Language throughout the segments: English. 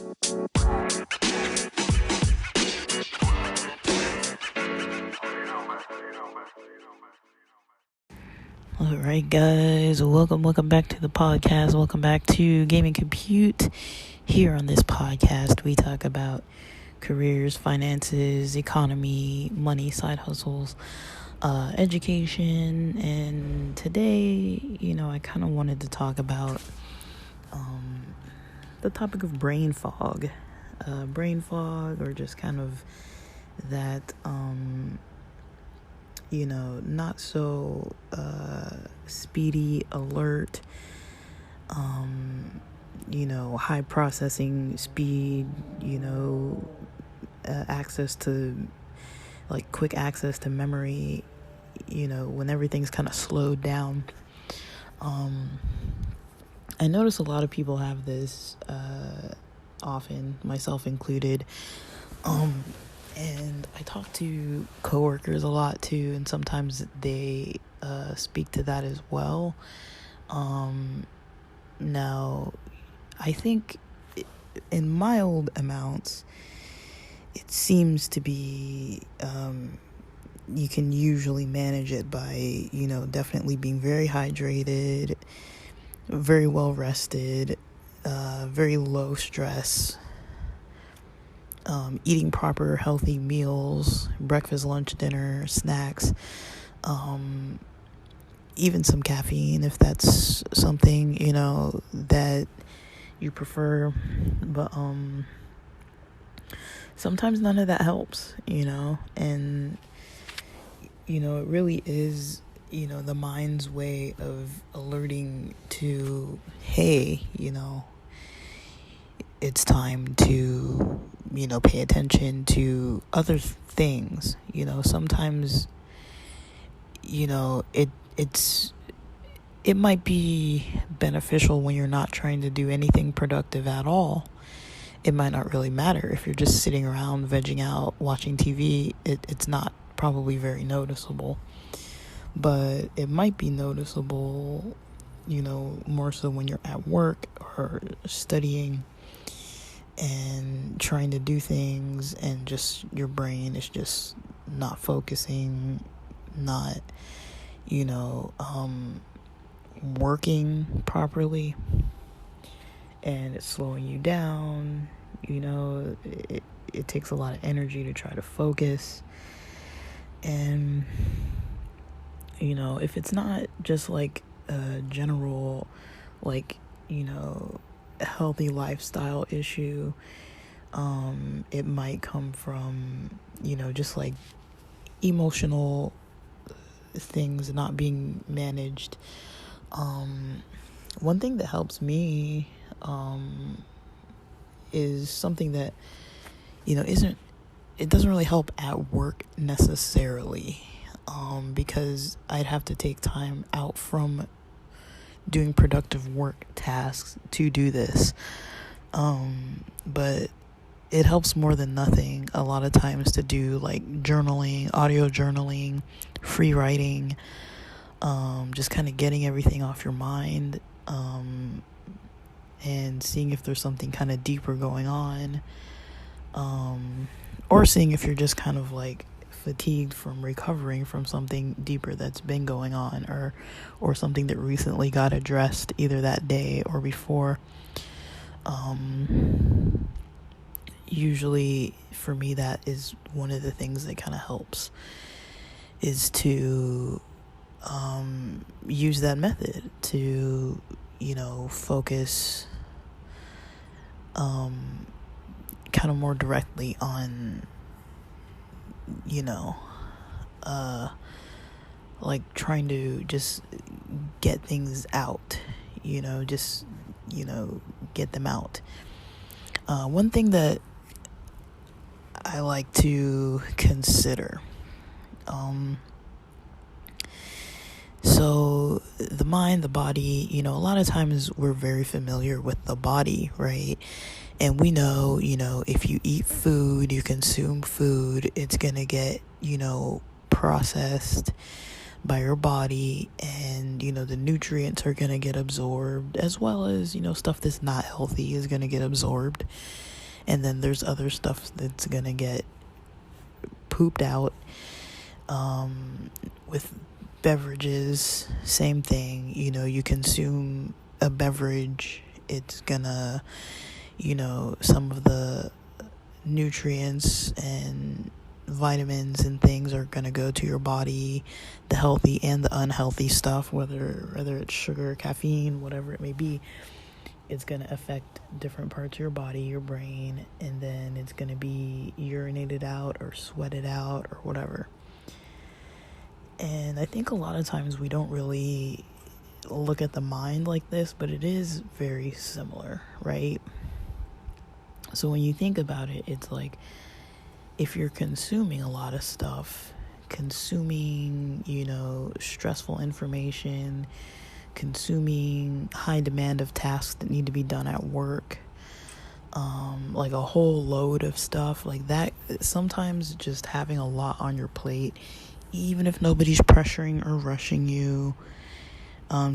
Alright guys, welcome back to the podcast. Welcome back to Gaming Compute. Here on this podcast, we talk about careers, finances, economy, money, side hustles, education, and today, I kind of wanted to talk about the topic of brain fog. Or just kind of that, not so speedy, alert, high processing speed, access to, quick access to memory, when everything's kind of slowed down. I notice a lot of people have this, often, myself included, and I talk to coworkers a lot too, and sometimes they speak to that as well. Now, I think in mild amounts, it seems to be you can usually manage it by, definitely being very hydrated, very well rested, very low stress, eating proper healthy meals, breakfast, lunch, dinner, snacks, even some caffeine if that's something, that you prefer. But sometimes none of that helps, and it really is, the mind's way of alerting to, hey, it's time to, pay attention to other things. Sometimes, it might be beneficial when you're not trying to do anything productive at all. It might not really matter if you're just sitting around vegging out, watching TV. It's not probably very noticeable, but it might be noticeable, more so when you're at work or studying and trying to do things, and just your brain is just not focusing, not, working properly, and it's slowing you down. It takes a lot of energy to try to focus. And, if it's not just like a general, healthy lifestyle issue, it might come from, just like emotional things not being managed. One thing that helps me is something that, it doesn't really help at work necessarily, because I'd have to take time out from doing productive work tasks to do this. But it helps more than nothing a lot of times to do like journaling, audio journaling, free writing, just kind of getting everything off your mind, and seeing if there's something kind of deeper going on, or seeing if you're just kind of like fatigued from recovering from something deeper that's been going on, or something that recently got addressed either that day or before. Usually for me, that is one of the things that kind of helps, is to use that method to, focus kind of more directly on, trying to just get things out, get them out. One thing that I like to consider, so the mind, the body, a lot of times we're very familiar with the body, right? And we know, if you eat food, you consume food, it's going to get, processed by your body, and, the nutrients are going to get absorbed, as well as, stuff that's not healthy is going to get absorbed. And then there's other stuff that's gonna get pooped out. With beverages, same thing. You consume a beverage, it's gonna, some of the nutrients and vitamins and things are gonna go to your body, the healthy and the unhealthy stuff, whether it's sugar, caffeine, whatever it may be. It's going to affect different parts of your body, your brain, and then it's going to be urinated out or sweated out or whatever. And I think a lot of times we don't really look at the mind like this, but it is very similar, right? So when you think about it, it's like if you're consuming a lot of stuff, consuming, stressful information, consuming high demand of tasks that need to be done at work, like a whole load of stuff like that. Sometimes just having a lot on your plate, even if nobody's pressuring or rushing you, I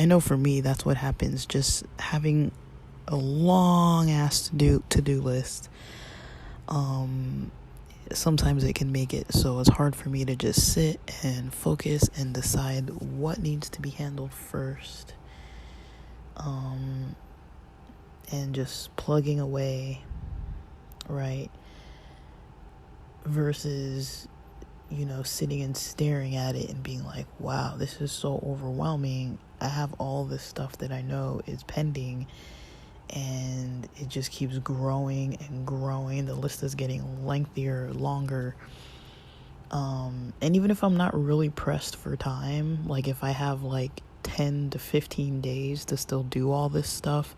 know for me that's what happens. Just having a long ass to-do list, sometimes it can make it so it's hard for me to just sit and focus and decide what needs to be handled first, and just plugging away, right? Versus, sitting and staring at it and being like, wow, this is so overwhelming. I have all this stuff that I know is pending, and it just keeps growing and growing. The list is getting lengthier, longer. And even if I'm not really pressed for time, like if I have like 10 to 15 days to still do all this stuff,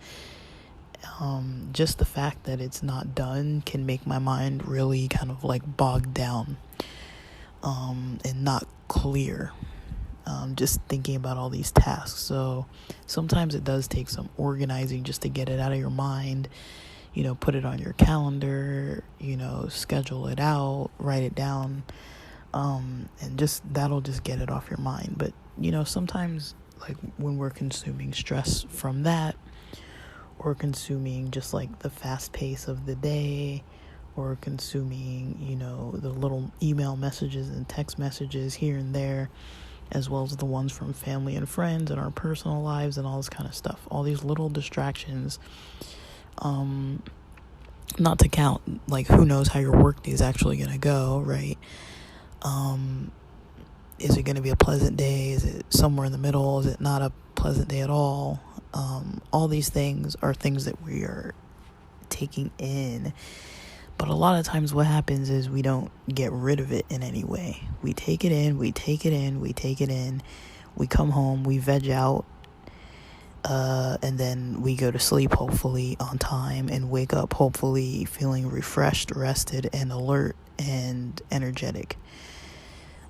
just the fact that it's not done can make my mind really kind of like bogged down, and not clear. Just thinking about all these tasks. So sometimes it does take some organizing just to get it out of your mind, put it on your calendar, schedule it out, write it down, and that'll just get it off your mind. But sometimes, like when we're consuming stress from that, or consuming just like the fast pace of the day, or consuming the little email messages and text messages here and there, as well as the ones from family and friends and our personal lives and all this kind of stuff. All these little distractions. Not to count, like, who knows how your work day is actually going to go, right? Is it going to be a pleasant day? Is it somewhere in the middle? Is it not a pleasant day at all? All these things are things that we are taking in. But a lot of times what happens is we don't get rid of it in any way. We take it in, we come home, we veg out, and then we go to sleep, hopefully on time, and wake up, hopefully feeling refreshed, rested, and alert, and energetic.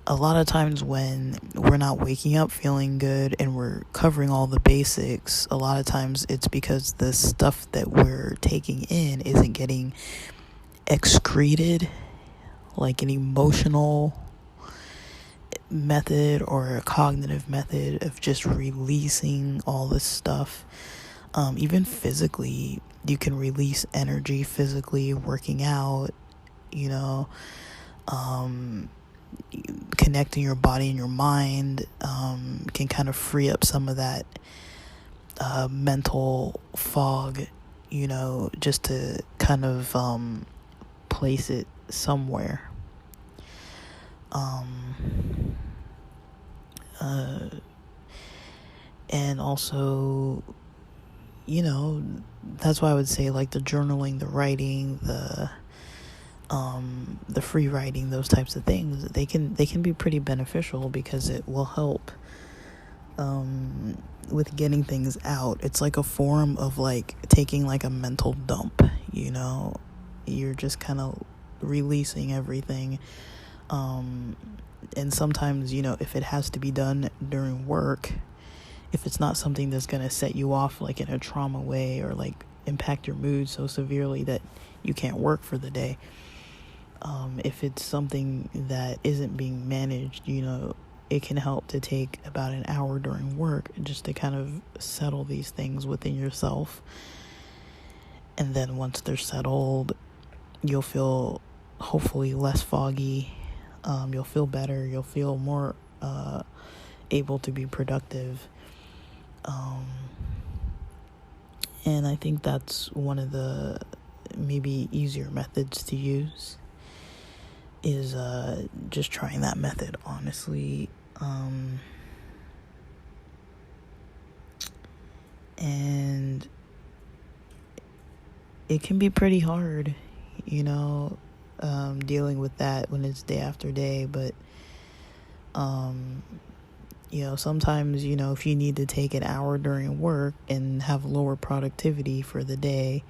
A lot of times when we're not waking up feeling good and we're covering all the basics, a lot of times it's because the stuff that we're taking in isn't getting excreted, like an emotional method or a cognitive method of just releasing all this stuff. Even physically, you can release energy physically, working out, connecting your body and your mind, can kind of free up some of that mental fog, just to kind of place it somewhere. And also, that's why I would say, like, the journaling, the writing, the free writing, those types of things, they can be pretty beneficial because it will help with getting things out. It's like a form of like taking like a mental dump, you're just kind of releasing everything. And sometimes, if it has to be done during work, if it's not something that's going to set you off like in a trauma way or like impact your mood so severely that you can't work for the day, if it's something that isn't being managed, it can help to take about an hour during work just to kind of settle these things within yourself. And then once they're settled, you'll feel hopefully less foggy. You'll feel better. You'll feel more able to be productive. And I think that's one of the maybe easier methods to use, is just trying that method, honestly. And it can be pretty hard, dealing with that when it's day after day. But, sometimes, if you need to take an hour during work and have lower productivity for the day,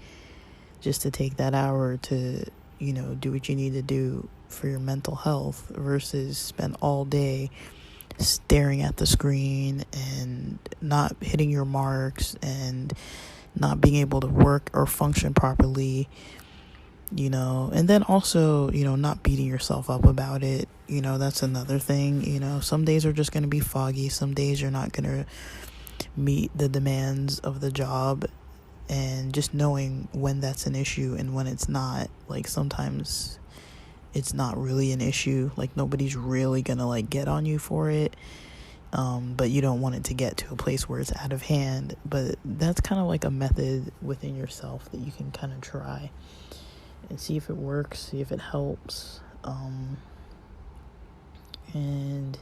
just to take that hour to, do what you need to do for your mental health, versus spend all day staring at the screen and not hitting your marks and not being able to work or function properly, and then also, not beating yourself up about it. That's another thing. Some days are just going to be foggy. Some days you're not going to meet the demands of the job, and just knowing when that's an issue and when it's not. Like, sometimes it's not really an issue. Like, nobody's really going to get on you for it. But you don't want it to get to a place where it's out of hand. But that's kind of like a method within yourself that you can kind of try and see if it works, see if it helps. And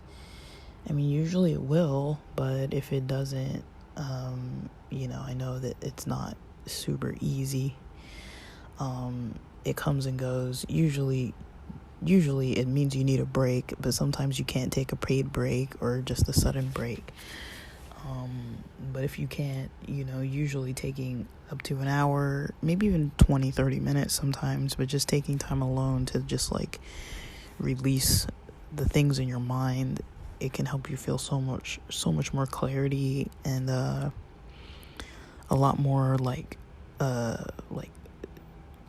I mean, usually it will, but if it doesn't, I know that it's not super easy. It comes and goes. Usually it means you need a break, but sometimes you can't take a paid break or just a sudden break. But if you can't, usually taking up to an hour, maybe even 20-30 minutes sometimes, but just taking time alone to just release the things in your mind, it can help you feel so much more clarity, and a lot more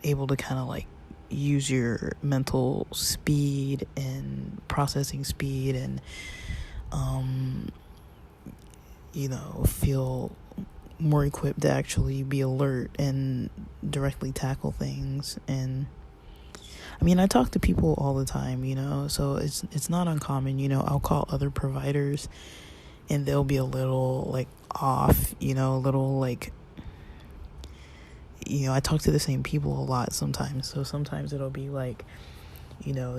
able to kind of use your mental speed and processing speed, and feel more equipped to actually be alert and directly tackle things. And I mean, I talk to people all the time, so it's not uncommon. I'll call other providers and they'll be a little off, a little I talk to the same people a lot sometimes. So sometimes it'll be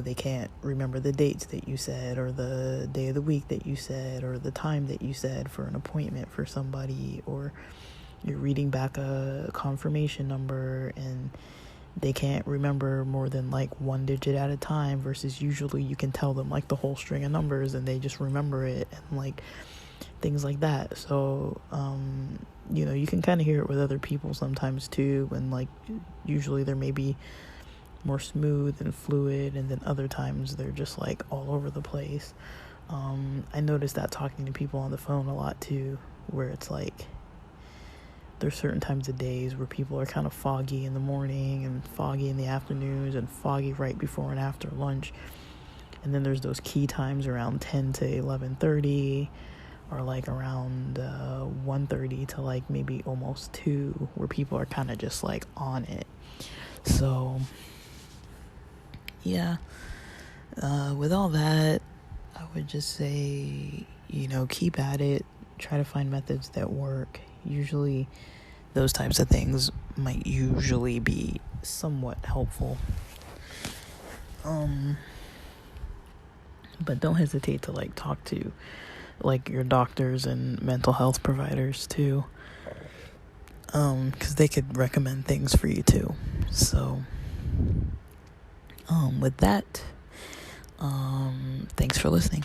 they can't remember the dates that you said, or the day of the week that you said, or the time that you said for an appointment for somebody, or you're reading back a confirmation number and they can't remember more than one digit at a time, versus usually you can tell them the whole string of numbers and they just remember it, and things like that. So you can kind of hear it with other people sometimes too, when usually they're maybe more smooth and fluid, and then other times they're just all over the place. I noticed that talking to people on the phone a lot too, where it's there's certain times of days where people are kind of foggy in the morning and foggy in the afternoons and foggy right before and after lunch. And then there's those key times around 10 to 11:30, or around 1:30 to maybe almost 2, where people are kind of just on it. So yeah, with all that, I would just say, keep at it, try to find methods that work. Usually those types of things might usually be somewhat helpful. But don't hesitate to talk to your doctors and mental health providers too, because they could recommend things for you too. So with that, thanks for listening.